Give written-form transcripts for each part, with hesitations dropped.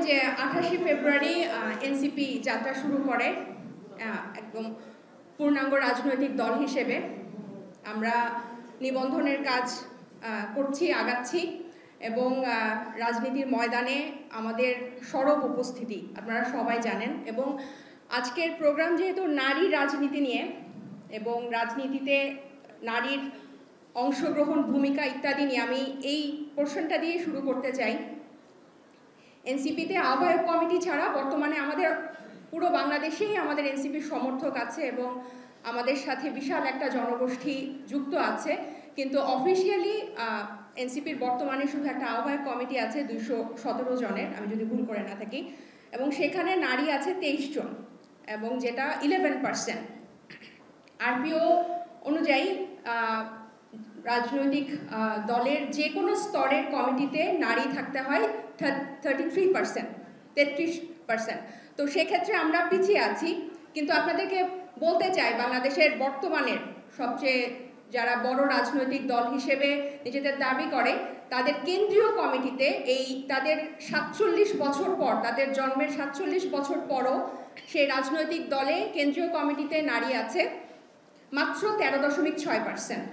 যে 28 ফেব্রুয়ারি এনসিপি যাত্রা শুরু করে একদম পূর্ণাঙ্গ রাজনৈতিক দল হিসেবে। আমরা নিবন্ধনের কাজ করছি, আগাচ্ছি এবং রাজনীতির ময়দানে আমাদের সরব উপস্থিতি আপনারা সবাই জানেন। এবং আজকের প্রোগ্রাম যেহেতু নারী রাজনীতি নিয়ে এবং রাজনীতিতে নারীর অংশগ্রহণ, ভূমিকা ইত্যাদি নিয়ে আমি এই পোর্শনটা দিয়ে শুরু করতে চাই। এনসিপিতে আহ্বায়ক কমিটি ছাড়া বর্তমানে আমাদের পুরো বাংলাদেশেই আমাদের এনসিপির সমর্থক আছে এবং আমাদের সাথে বিশাল একটা জনগোষ্ঠী যুক্ত আছে, কিন্তু অফিসিয়ালি এনসিপির বর্তমানে শুধু একটা আহ্বায়ক কমিটি আছে 217 জনের, আমি যদি ভুল করে না থাকি, এবং সেখানে নারী আছে 23 জন এবং যেটা 11%। আরপিও অনুযায়ী রাজনৈতিক দলের যে কোনো স্তরের কমিটিতে নারী থাকতে হয় 33%। তো সেক্ষেত্রে আমরা পিছিয়ে আছি। কিন্তু আপনাদেরকে বলতে চাই, বাংলাদেশের বর্তমানের সবচেয়ে যারা বড় রাজনৈতিক দল হিসেবে নিজেদের দাবি করে, তাদের কেন্দ্রীয় কমিটিতে তাদের 47 বছর পর, তাদের জন্মের 47 বছর পরও সেই রাজনৈতিক দলে কেন্দ্রীয় কমিটিতে নারী আছে মাত্র 13.6%।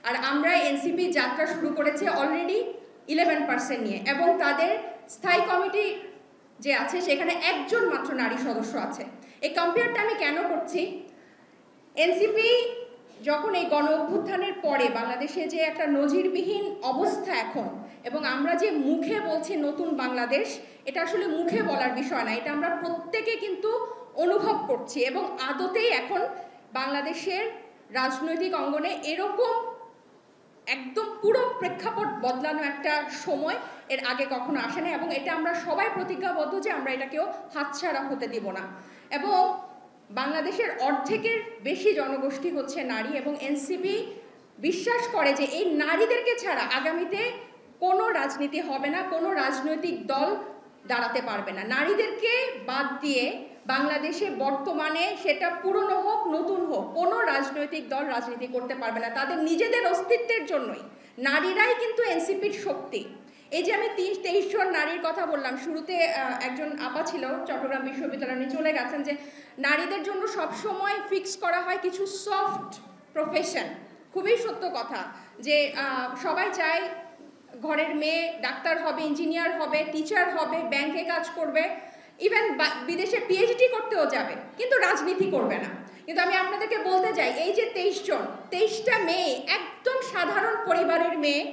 আর আমরা এনসিপি যাত্রা শুরু করেছে অলরেডি 11% নিয়ে, এবং তাদের স্থায়ী কমিটি যে আছে সেখানে একজন মাত্র নারী সদস্য আছে। এই কম্পেয়ারটা আমি কেন করছি? এনসিপি যখন এই গণ অভ্যুত্থানের পরে বাংলাদেশে যে একটা নজিরবিহীন অবস্থা এখন, এবং আমরা যে মুখে বলছি নতুন বাংলাদেশ, এটা আসলে মুখে বলার বিষয় না, এটা আমরা প্রত্যেকে কিন্তু অনুভব করছি। এবং আদতেই এখন বাংলাদেশের রাজনৈতিক অঙ্গনে এরকম একদম পুরো প্রেক্ষাপট বদলানো একটা সময় এর আগে কখনো আসে না, এবং এটা আমরা সবাই প্রতিজ্ঞাবদ্ধ যে আমরা এটাকেও হাতছাড়া হতে দিব না। এবং বাংলাদেশের অর্ধেকের বেশি জনগোষ্ঠী হচ্ছে নারী, এবং এনসিপি বিশ্বাস করে যে এই নারীদেরকে ছাড়া আগামীতে কোনো রাজনীতি হবে না, কোনো রাজনৈতিক দল দাঁড়াতে পারবে না। নারীদেরকে বাদ দিয়ে বাংলাদেশে বর্তমানে সেটা পুরনো হোক নতুন হোক, কোনো রাজনৈতিক দল রাজনীতি করতে পারবে না। তাদের নিজেদের অস্তিত্বের জন্যই নারীরাই কিন্তু এনসিপির শক্তি। এই যে আমি 23 জন নারীর কথা বললাম, শুরুতে একজন আপা ছিল চট্টগ্রাম বিশ্ববিদ্যালয়ে, উনি চলে গেছেন, যে নারীদের জন্য সবসময় ফিক্স করা হয় কিছু সফট প্রফেশন। খুবই সত্য কথা যে সবাই চায় ঘরের মেয়ে ডাক্তার হবে, ইঞ্জিনিয়ার হবে, টিচার হবে, ব্যাংকে কাজ করবে, ইভেন বিদেশে পিএইচডি করতেও যাবে, কিন্তু রাজনীতি করবে না। কিন্তু আমি আপনাদেরকে বলতে চাই, এই যে 23টা মেয়ে একদম সাধারণ পরিবারের মেয়ে,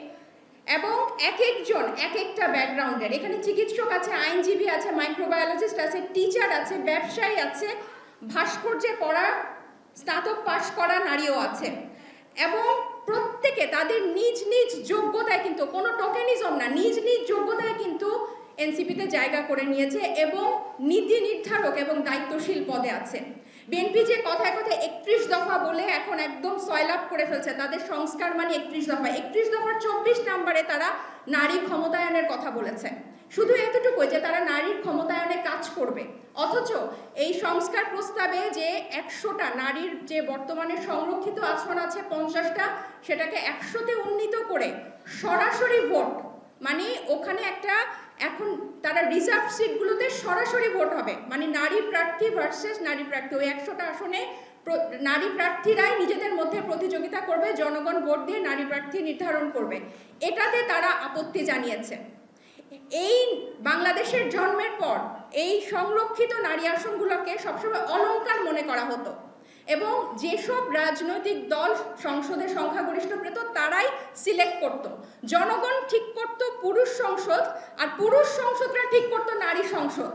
এবং এক একজন এক একটা ব্যাকগ্রাউন্ডের। এখানে চিকিৎসক আছে, আইনজীবী আছে, মাইক্রোবায়োলজিস্ট আছে, টিচার আছে, ব্যবসায়ী আছে, ভাস্কর্যে পড়া স্নাতক পাশ করা নারীও আছে, এবং প্রত্যেকে তাদের নিজ নিজ যোগ্যতায়, কিন্তু কোনো টোকেনিজম না, নিজ নিজ যোগ্যতায় কিন্তু এনসিপিতে জায়গা করে নিয়েছে এবং নীতি নির্ধারক এবং দায়িত্বশীল পদে আছে। বিএনপি যে কথায় কথায় 31 দফা বলে এখন একদম সয়লাভ করে ফেলছে, তাদের সংস্কার মানে 31 দফা। 31 দফার 24 নম্বরে তারা নারী ক্ষমতায়নের কথা বলেছে, শুধু এতটুকুই যে তারা নারীর ক্ষমতায়নে কাজ করবে। অথচ এই সংস্কার প্রস্তাবে যে 100টা নারীর যে বর্তমানে সংরক্ষিত আসন আছে 50টা, সেটাকে 100তে উন্নীত করে সরাসরি ভোট, মানে ওখানে একটা এখন তারা রিজার্ভ সিটগুলোতে সরাসরি ভোট হবে, মানে নারী প্রার্থী ভার্সেস নারী প্রার্থী। ওই 100টা আসনে নারী প্রার্থীরাই নিজেদের মধ্যে প্রতিযোগিতা করবে, জনগণ ভোট দিয়ে নারী প্রার্থী নির্ধারণ করবে। এটাতে তারা আপত্তি জানিয়েছে। এই বাংলাদেশের জন্মের পর এই সংরক্ষিত নারী আসনগুলোকে সবসময় অলংকার মনে করা হতো, এবং যেসব রাজনৈতিক দল সংসদে সংখ্যাগরিষ্ঠ পেত তারাই সিলেক্ট করত। জনগণ ঠিক করত পুরুষ সংসদ, আর পুরুষ সংসদরা ঠিক করত নারী সংসদ।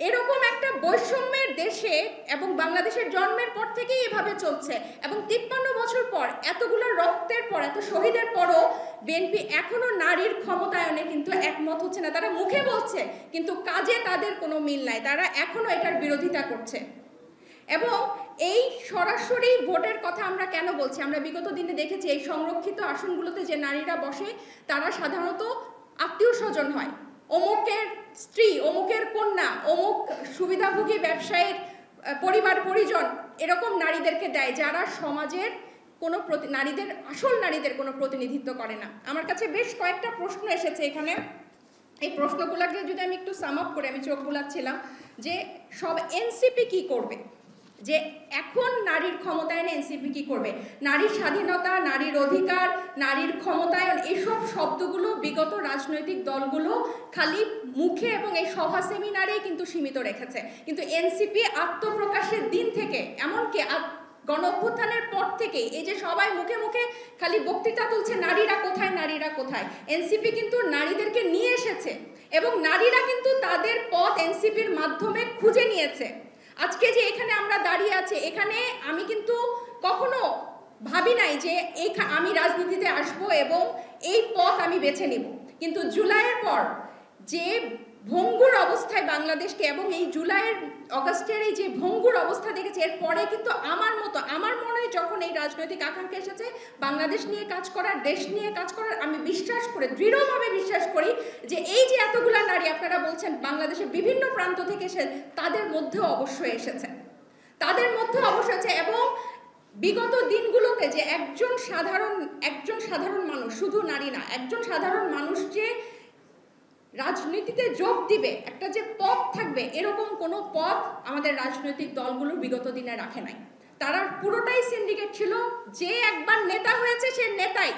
এরকম একটা বৈষম্যের দেশে এবং বাংলাদেশের জন্মের পর থেকেই এভাবে চলছে, এবং 53 বছর পর, এতগুলো রক্তের পর, এত শহীদের পরও বিএনপি এখনো নারীর ক্ষমতায়নে কিন্তু একমত হচ্ছে না। তারা মুখে বলছে কিন্তু কাজে তাদের কোনো মিল নাই, তারা এখনো এটার বিরোধিতা করছে। এবং এই সরাসরি ভোটের কথা আমরা কেন বলছি? আমরা বিগত দিনে দেখেছি এই সংরক্ষিত আসনগুলোতে যে নারীরা বসে তারা সাধারণত আত্মীয় স্বজন হয়, অমুকের স্ত্রী, অমুকের কন্যা, অমুক সুবিধাভোগী ব্যবসায়ীর পরিবার পরিজন, এরকম নারীদেরকে দেয় যারা সমাজের কোনো আসল নারীদের কোনো প্রতিনিধিত্ব করে না। আমার কাছে বেশ কয়েকটা প্রশ্ন এসেছে এখানে। এই প্রশ্নগুলোকে যদি আমি একটু সাম আপ করে, আমি চোখ বুলাচ্ছিলাম যে সব এনসিপি কি করবে, যে এখন নারীর ক্ষমতায়নে এনসিপি কি করবে, নারীর স্বাধীনতা, নারীর অধিকার, নারীর ক্ষমতায়ন, এইসব শব্দগুলো বিগত রাজনৈতিক দলগুলো খালি মুখে এবং এই সভা সেমিনারেই কিন্তু সীমিত রেখেছে। কিন্তু এনসিপি আত্মপ্রকাশের দিন থেকে, এমনকি গণ অভ্যুত্থানের পর থেকে এই যে সবাই মুখে মুখে খালি বক্তৃতা তুলছে নারীরা কোথায়, নারীরা কোথায়, এনসিপি কিন্তু নারীদেরকে নিয়ে এসেছে এবং নারীরা কিন্তু তাদের পথ এনসিপির মাধ্যমে খুঁজে নিয়েছে। আজকে যে এখানে আমরা দাঁড়িয়ে আছি, এখানে আমি কিন্তু কখনো ভাবি নাই যে আমি রাজনীতিতে আসব এবং এই পথ আমি বেছে নিব, কিন্তু জুলাইয়ের পর যে ভঙ্গুর অবস্থায় বাংলাদেশকে, এবং এই জুলাইয়ের অগাস্টের এই যে ভঙ্গুর অবস্থা দেখেছি, এর পরে কিন্তু আমার মনে হয় যখন এই রাজনৈতিক আকাঙ্ক্ষা এসেছে বাংলাদেশ নিয়ে কাজ করার, দেশ নিয়ে কাজ করার, আমি বিশ্বাস করি, দৃঢ়ভাবে বিশ্বাস করি যে এই যে এতগুলা নারী আপনারা বলছেন বাংলাদেশের বিভিন্ন প্রান্ত থেকে এসে, তাদের মধ্যেও অবশ্যই এসেছে, তাদের মধ্যে অবশ্যই আছে। এবং বিগত দিনগুলোতে যে একজন সাধারণ মানুষ, শুধু নারী না, একজন সাধারণ মানুষ যে রাজনীতিতে যোগ দিবে, একটা যে পথ থাকবে, এরকম কোনো পথ আমাদের রাজনৈতিক দলগুলো বিগত দিনে রাখে নাই। তারা পুরোটাই সিন্ডিকেট ছিল, যে একবার নেতা হয়েছে সে নেতাই।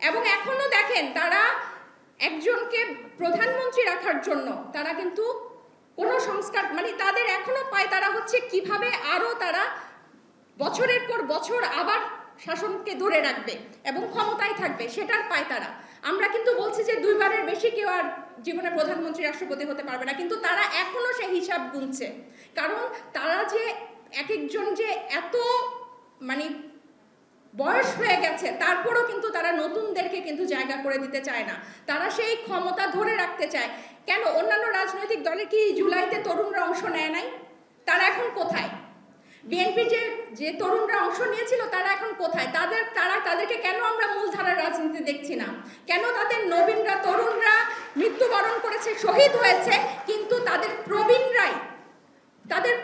এবং এখনো দেখেন তারা একজনকে প্রধানমন্ত্রী রাখার জন্য তারা কিন্তু কোনো সংস্কার, মানে তাদের এখনো পায় তারা হচ্ছে কিভাবে আরো তারা বছরের পর বছর আবার শাসনকে ধরে রাখবে এবং ক্ষমতায় থাকবে, সেটার পায় তারা। আমরা কিন্তু বলছি যে 2 বারের বেশি কেউ আর জীবনে প্রধানমন্ত্রী, রাষ্ট্রপতি হতে পারবে না, কিন্তু তারা এখনো সেই হিসাব গুনছে। কারণ তারা যে এক একজন যে এত মানে বয়স হয়ে গেছে, তারপরও কিন্তু তারা নতুনদেরকে কিন্তু জায়গা করে দিতে চায় না, তারা সেই ক্ষমতা ধরে রাখতে চায়। কেন অন্যান্য রাজনৈতিক দলে কি জুলাইতে তরুণরা অংশ নেয় নাই? তারা এখন কোথায়? বিএনপি যে তরুণরা অংশ নিয়েছিল তারা এখন কোথায়? তাদেরকে কেন আমরা মূলধারার রাজনীতি দেখছি না? কেন তাদের নবীনরা, তরুণরা মৃত্যুবরণ করেছে, শহীদ হয়েছে, কিন্তু তাদের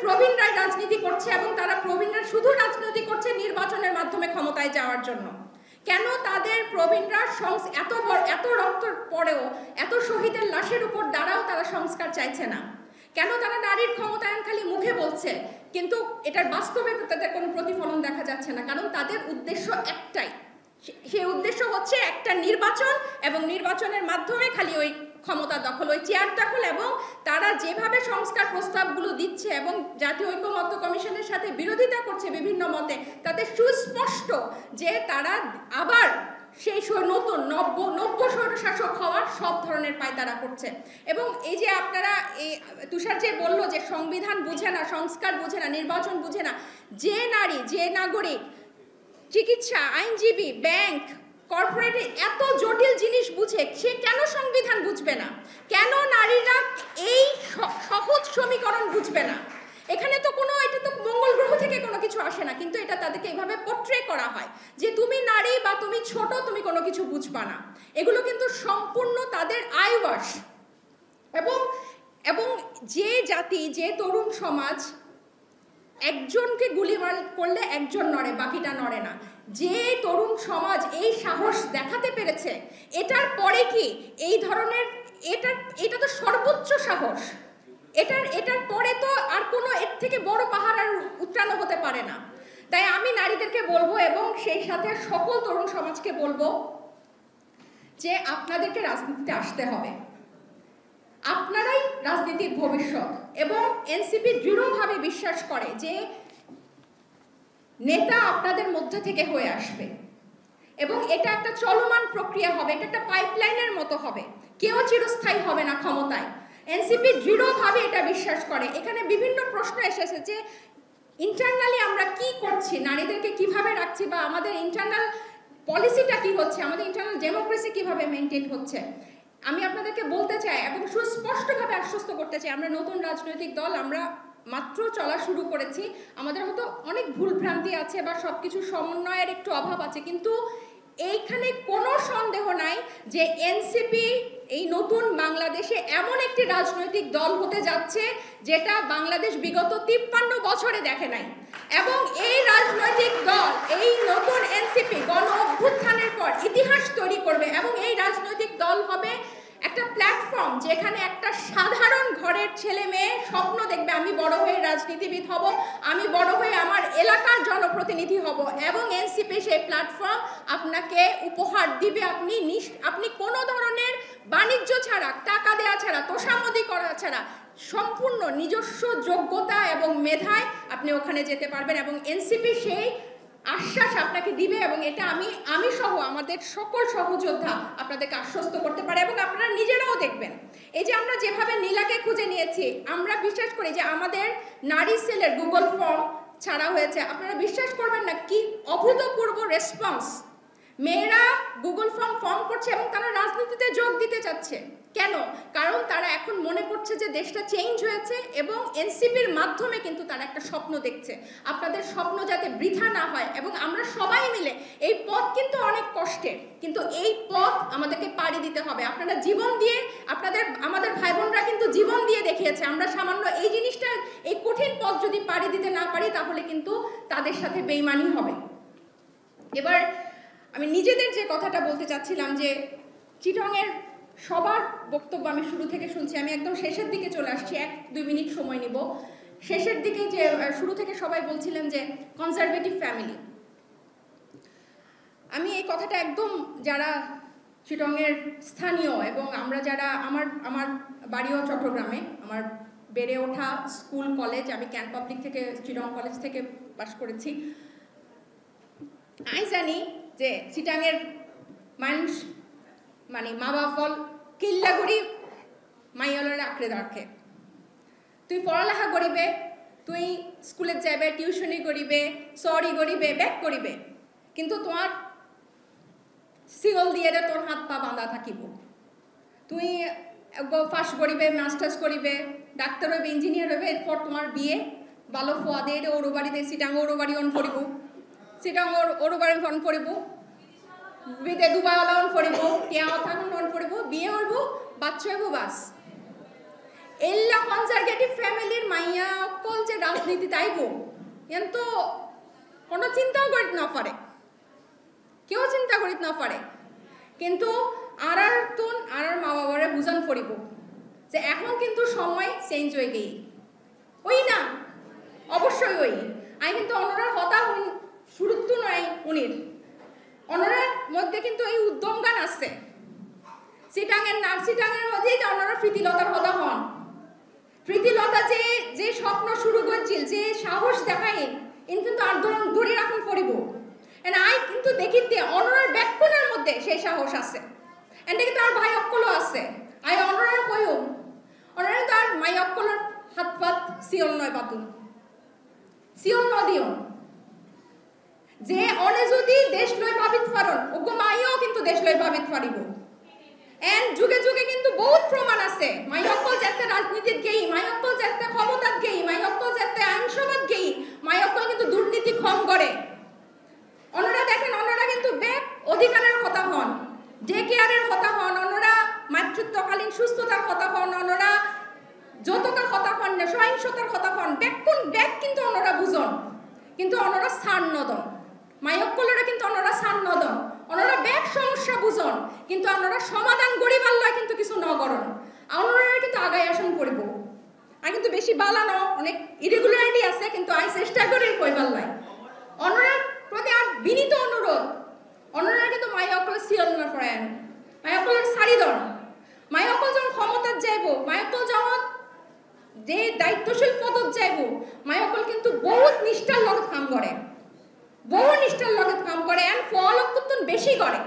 প্রবীণরাই রাজনীতি করছে, এবং তারা প্রবীণরা শুধু রাজনীতি করছে নির্বাচনের মাধ্যমে ক্ষমতায় যাওয়ার জন্য? কেন তাদের প্রবীণরা এত রক্ত পড়েও, এত শহীদের লাশের উপর দাঁড়াও তারা সংস্কার চাইছে না? কেন তারা নারীর ক্ষমতায়ন খালি মুখে বলছে, কিন্তু এটার বাস্তবে তাদের কোনো প্রতিফলন দেখা যাচ্ছে না? কারণ তাদের উদ্দেশ্য একটাই, সেই উদ্দেশ্য হচ্ছে একটা নির্বাচন, এবং নির্বাচনের মাধ্যমে খালি ওই ক্ষমতা দখল, ওই চেয়ার দখল। এবং তারা যেভাবে সংস্কার প্রস্তাবগুলো দিচ্ছে এবং জাতীয় ঐকমত্য কমিশনের সাথে বিরোধিতা করছে বিভিন্ন মতে, তাতে সুস্পষ্ট যে তারা আবার সেই নতুন নব্য স্বৈরশাসক হওয়ার সব ধরনের পায়তারা করছে। এবং এই যে আপনারা এই তুষার যে বলল যে সংবিধান বুঝে না, সংস্কার বুঝে না, নির্বাচন বুঝে না, যে নারী, যে নাগরিক চিকিৎসা, আইনজীবী, ব্যাংক, কর্পোরেটে এত জটিল জিনিস বুঝে, সে কেন সংবিধান বুঝবে না? কেন নারীরা এই সহজ সমীকরণ বুঝবে না? এখানে তো এটা তো মঙ্গল গ্রহ থেকে কোনো কিছু আসে না, কিন্তু এটা তাদেরকে এইভাবে পোট্রে করা হয় যে তুমি নারী বা তুমি ছোট, তুমি কোনো কিছু বুঝবা না। এগুলো কিন্তু সম্পূর্ণ তাদের আইওয়াশ। এবং যে জাতি, যে তরুণ সমাজ একজনকে গুলি করলে একজন নড়ে, বাকিটা নড়ে না, যে তরুণ সমাজ এই সাহস দেখাতে পেরেছে, এটার পরে কি এই ধরনের, এটা তো সর্বোচ্চ সাহস। এটার পরে তো আর কোনো এর থেকে বড় পাহাড় আর উত্রানো হতে পারে না। তাই আমি নারীদেরকে বলবো, এবং সেই সাথে সকল তরুণ সমাজকে বলবো যে আপনাদেরকে রাজনীতিতে আসতে হবে, আপনারাই রাজনীতির ভবিষ্যৎ। এবং এনসিপি দৃঢ়ভাবে বিশ্বাস করে যে নেতা আপনাদের মধ্যে থেকে হয়ে আসবে, এবং এটা একটা চলমান প্রক্রিয়া হবে, এটা একটা পাইপলাইনের মতো হবে, কেউ চিরস্থায়ী হবে না ক্ষমতায়। এনসিপি দৃঢ়ভাবে এটা বিশ্বাস করে। এখানে বিভিন্ন প্রশ্ন এসেছে যে ইন্টারনালি আমরা কি করছি, নারীদেরকে কিভাবে রাখছি, বা আমাদের ইন্টারনাল পলিসিটা কি হচ্ছে, আমাদের ইন্টারনাল ডেমোক্রেসি কিভাবে মেনটেন হচ্ছে। আমি আপনাদেরকে বলতে চাই এবং সুস্পষ্টভাবে আশ্বস্ত করতে চাই, আমরা নতুন রাজনৈতিক দল, আমরা মাত্র চলা শুরু করেছি, আমাদের মতো অনেক ভুলভ্রান্তি আছে বা সবকিছু সমন্বয়ের একটু অভাব আছে, কিন্তু এইখানে কোনো সন্দেহ নাই যে এনসিপি এই নতুন বাংলাদেশে এমন একটি রাজনৈতিক দল হতে যাচ্ছে যেটা বাংলাদেশ বিগত 53 বছরে দেখে নাই। এবং এই রাজনৈতিক দল, এই নতুন এনসিপি গণ অভ্যুত্থানের পর ইতিহাস তৈরি করবে, এবং এই রাজনৈতিক দল হবে একটা প্ল্যাটফর্ম যেখানে একটা সাধারণ ঘরের ছেলে মেয়ে স্বপ্ন দেখবে আমি বড় হয়ে রাজনীতিবিদ হব, আমি বড় হয়ে আমার এলাকার জনপ্রতিনিধি হব, এবং এনসিপি সেই প্ল্যাটফর্ম আপনাকে উপহার দিবে। আপনি কোনো ধরনের বাণিজ্য ছাড়া, টাকা দেওয়া ছাড়া, তোষামোদি করা ছাড়া সম্পূর্ণ নিজস্ব যোগ্যতা এবং মেধায় আপনি ওখানে যেতে পারবেন, এবং এনসিপি সেই আশ্বাস আপনাকে দিবে, এবং এটা আমি সহ আমাদের সকল সহযোদ্ধা আপনাদেরকে আশ্বস্ত করতে পারে, এবং আপনারা নিজেরাও দেখবেন। এই যে আমরা যেভাবে নীলাকে খুঁজে নিয়েছি, আমরা বিশ্বাস করি যে আমাদের নারী সেলের গুগল ফর্ম ছাড়া হয়েছে, আপনারা বিশ্বাস করবেন না কি অভূতপূর্ব রেসপন্স। মেয়েরা গুগল ফর্ম করছে এবং তারা রাজনীতিতে যোগ দিতে চাচ্ছে। কেন? কারণ তারা এখন মনে করছে যে দেশটা চেঞ্জ হয়েছে, এবং এনসিপির মাধ্যমে কিন্তু তারা একটা স্বপ্ন দেখছে। আপনাদের স্বপ্ন যাতে বৃথা না হয়, এবং আমরা সবাই মিলে, এই পথ কিন্তু অনেক কষ্টের, কিন্তু এই পথ আমাদেরকে পাড়ি দিতে হবে। আপনারা জীবন দিয়ে, আমাদের ভাই বোনরা কিন্তু জীবন দিয়ে দেখিয়েছে। আমরা সামান্য এই জিনিসটা, এই কঠিন পথ যদি পাড়ি দিতে না পারি, তাহলে কিন্তু তাদের সাথে বেইমানি হবে। এবার আমি নিজেদের যে কথাটা বলতে চাচ্ছিলাম, যে চিটংয়ের সবার বক্তব্য আমি শুরু থেকে শুনছি, আমি একদম শেষের দিকে চলে আসছি, 1-2 মিনিট সময় নিব। শেষের দিকে যে শুরু থেকে সবাই বলছিলেন যে কনজারভেটিভ ফ্যামিলি, আমি এই কথাটা একদম, যারা চিটংয়ের স্থানীয় এবং আমরা যারা, আমার বাড়িও চট্টগ্রামে, আমার বেড়ে ওঠা স্কুল কলেজ, আমি ক্যান পাবলিক থেকে, চিটং কলেজ থেকে পাস করেছি। আমি জানি যে চিটাংয়ের মানুষ মানে মা বাপল কিল্লা করি মাইয়ালরে আঁকড়ে রাখে। তুই পড়ালেখা করিবে, তুই স্কুলে যাবে, টিউশনি করিবে, সরি করিবে, ব্যাক করিবে, কিন্তু তোমার সিগল দিয়ে তোর হাত পা বাঁধা থাকিব। তুই ফার্স্ট করিবে, মাস্টার্স করিবে, ডাক্তার হইবে, ইঞ্জিনিয়ার হইবে, এরপর তোমার বিয়ে ভালো ফোয়া দিয়ে ওরো বাড়িতে চিটাং ওরো বাড়ি অন করিব, চিটাং ওরো বাড়ি অন করিব, বিদে দুবাই অন করিব, টিয়া থাকুন অন করিব, বিয়ে হইব, বাচ্চা হইব, বাস। এল্লা কনজারভেটিভ ফ্যামিলির মাইয়া অকল যে রাজনীতি তাইব এন তো কোনো চিন্তাও করিত না পারে, কেউ চিন্তা করিত না পারে। কিন্তু আর মা বাবারে বুঝান পড়িব যে এখন কিন্তু সময় চেঞ্জ হয়ে গেই, ওই না অবশ্যই ওই। আমি কিন্তু অনরার হতা শুরুত্ব নয় উনির, অনরার মধ্যে কিন্তু এই উদ্যম গান আছে। চিটাংয়ের মধ্যেই যে অনরা প্রীতিলতার হতা হন, প্রীতিলতা যে স্বপ্ন শুরু করছিল, যে সাহস দেখায়, কিন্তু আন্দোলন ধরে রাখুন পড়িব। আই কিন্তু দেখিতে অনরার ব্যাকুণের মধ্যে সেই সাহস আছে, এন্ড কিন্তু আর ভাই অক্কলও আছে। আই অনরার কইও, অনরা তার মাই অক্কলের হাত পাত সিওল নয় পাতুন, সিওল নদিও, যে অনে যদি দেশ লয় পাবিত পারন, ওগো মাইও কিন্তু দেশ লয় পাবিত পারিব। এন্ড যুগে যুগে কিন্তু বহুত প্রমাণ আছে, মাই অক্কল যাতে রাজনীতির গেই, মাই অক্কল যাতে ক্ষমতার গেই, মাই অক্কল যাতে আইনসভার গেই, মাই অক্কল কিন্তু দুর্নীতি কম করে। অন্যরা দেখেন, অন্যরা কিন্তু ব্যাক অধিকারের কথা হন, ডে কেয়ারের কথা হন, অন্যরা মাতৃত্বকালীন সুস্থতার কথা হন, অন্যরা যৌতুকের কথা হন, সহিংসতার কথা হন, ব্যাক কিন্তু অন্যরা বুঝন, কিন্তু অন্যরা ছাড় নদন। মাইয়কলরা কিন্তু অন্যরা ছাড় নদন, অন্যরা ব্যাক সমস্যা বুঝন, কিন্তু অন্যরা সমাধান গরিবার লয় কিন্তু কিছু নগরণ। অন্যরা কিন্তু আগায় আসন করব, আর কিন্তু বেশি বালানো অনেক ইরেগুলারিটি আছে, কিন্তু আই চেষ্টা করি কইবার লয়। অন্যরা প্রতি আর বিনীত অনুরোধ, অন্যরা কিন্তু মাইয়কল সিয়ল না করেন, মাইয়কলের সারি দন, মাইয়কল যখন ক্ষমতার যাইব, মাইয়কল যখন যে দায়িত্বশীল পদত যাইব, মাইয়কল কিন্তু বহুত নিষ্ঠার লগত কাম করে, বহু নিষ্ঠার লগত কাম করে, এন্ড ফল বেশি করে।